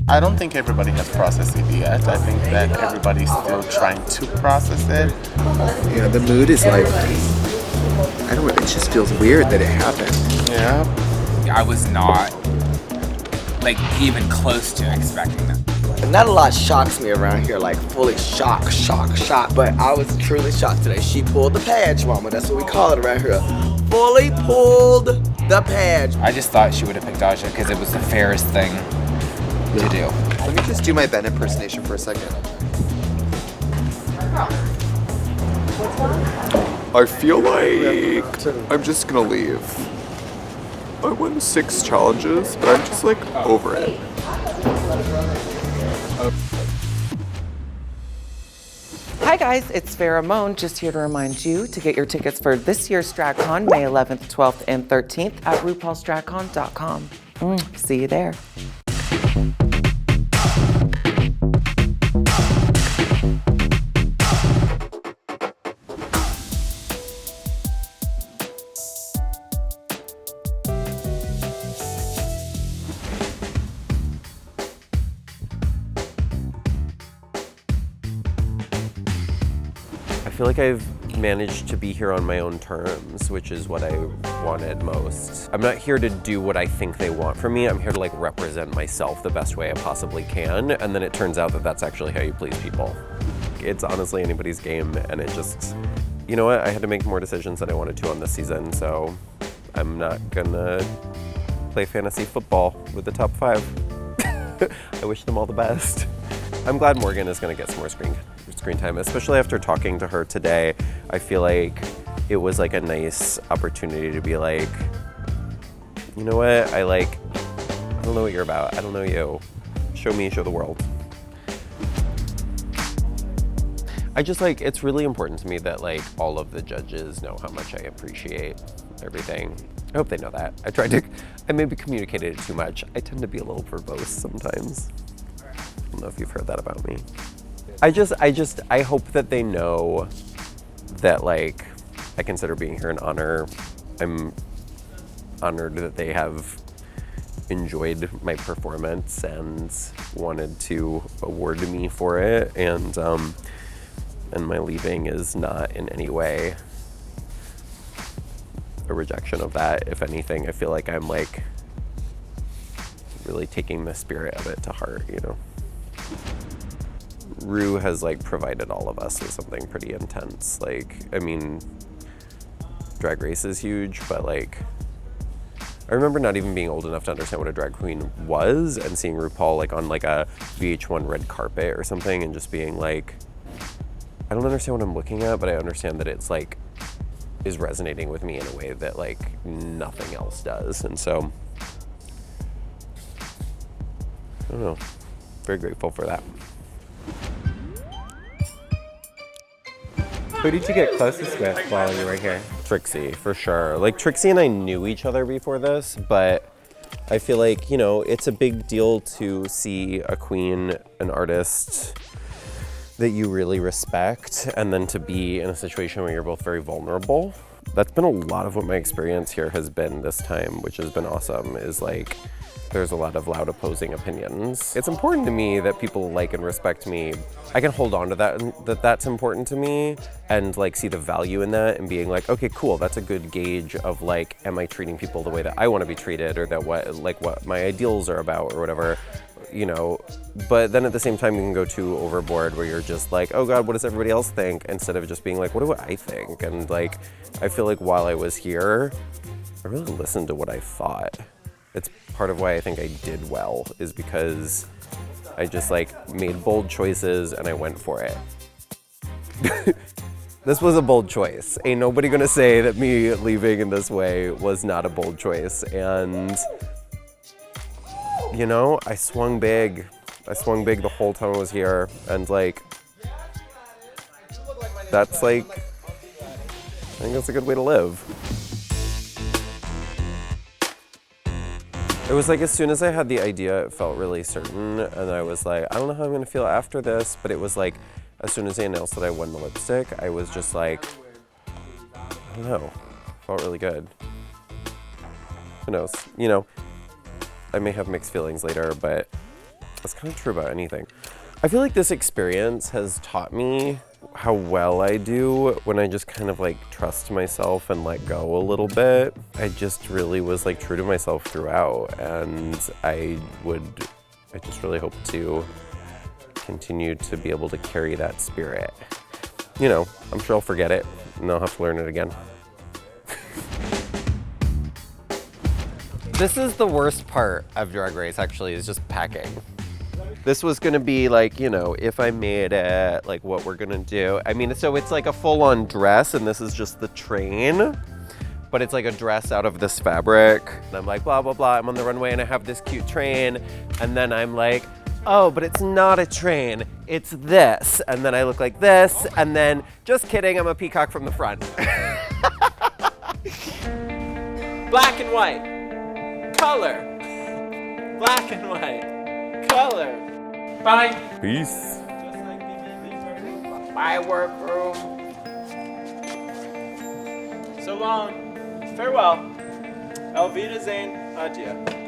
I don't think everybody has processed it yet. I think that everybody's still trying to process it. Yeah, the mood is like, I don't know, it just feels weird that it happened. Yeah. I was not, like, even close to expecting that. Not a lot shocks me around here, like fully shock. But I was truly shocked today. She pulled the page, mama. That's what we call it around here. Fully pulled the page. I just thought she would have picked Austria because it was the fairest thing to do. Let me just do my Ben impersonation for a second. I feel like I'm just gonna leave. I won 6 challenges, but I'm just like over it. Hi guys, it's Pheromone, just here to remind you to get your tickets for this year's DragCon, May 11th, 12th, and 13th at RuPaul'sDragCon.com. See you there. I feel like I've managed to be here on my own terms, which is what I wanted most. I'm not here to do what I think they want from me. I'm here to like represent myself the best way I possibly can, and then it turns out that that's actually how you please people. It's honestly anybody's game, and it just, you know what? I had to make more decisions than I wanted to on this season, so I'm not gonna play fantasy football with the top 5. I wish them all the best. I'm glad Morgan is gonna get some more screen time, especially after talking to her today. I feel like it was like a nice opportunity to be like, you know what, I don't know what you're about. I don't know you. Show me, show the world. I just like, it's really important to me that like all of the judges know how much I appreciate everything. I hope they know that. I maybe communicated it too much. I tend to be a little verbose sometimes. I don't know if you've heard that about me. I hope that they know that like, I consider being here an honor. I'm honored that they have enjoyed my performance and wanted to award me for it. And my leaving is not in any way a rejection of that. If anything, I feel like I'm like really taking the spirit of it to heart, you know? Ru has like provided all of us with something pretty intense. Like, I mean, Drag Race is huge, but like, I remember not even being old enough to understand what a drag queen was and seeing RuPaul like on like a VH1 red carpet or something and just being like, I don't understand what I'm looking at, but I understand that it's like, is resonating with me in a way that like nothing else does. And so, I don't know, very grateful for that. Who did you get closest with while you were here? Trixie, for sure. Like, Trixie and I knew each other before this, but I feel like, you know, it's a big deal to see a queen, an artist that you really respect, and then to be in a situation where you're both very vulnerable. That's been a lot of what my experience here has been this time, which has been awesome, is like, there's a lot of loud opposing opinions. It's important to me that people like and respect me. I can hold on to that, and that's important to me, and like see the value in that and being like, okay, cool, that's a good gauge of like, am I treating people the way that I want to be treated, or that what my ideals are about, or whatever, you know. But then at the same time, you can go too overboard where you're just like, oh God, what does everybody else think? Instead of just being like, what do I think? And like, I feel like while I was here, I really listened to what I thought. It's part of why I think I did well, is because I just like made bold choices and I went for it. This was a bold choice. Ain't nobody gonna say that me leaving in this way was not a bold choice. And, you know, I swung big. I swung big the whole time I was here. And like, that's like, I think that's a good way to live. It was like, as soon as I had the idea, it felt really certain, and I was like, I don't know how I'm gonna feel after this, but it was like, as soon as they announced that I won the lipstick, I was just like, I don't know, felt really good. Who knows? You know, I may have mixed feelings later, but that's kind of true about anything. I feel like this experience has taught me how well I do when I just kind of like trust myself and let go a little bit. I just really was like true to myself throughout, and I just really hope to continue to be able to carry that spirit. You know, I'm sure I'll forget it and I'll have to learn it again. This is the worst part of Drag Race, actually, is just packing. This was gonna be like, you know, if I made it, like what we're gonna do. I mean, so it's like a full-on dress, and this is just the train, but it's like a dress out of this fabric. And I'm like, blah, blah, blah, I'm on the runway and I have this cute train. And then I'm like, oh, but it's not a train, it's this. And then I look like this, and then, just kidding, I'm a peacock from the front. Black and white, color. Black and white, color. Bye. Peace. Bye, workroom. So long. Farewell. Auf Wiedersehen. Adieu.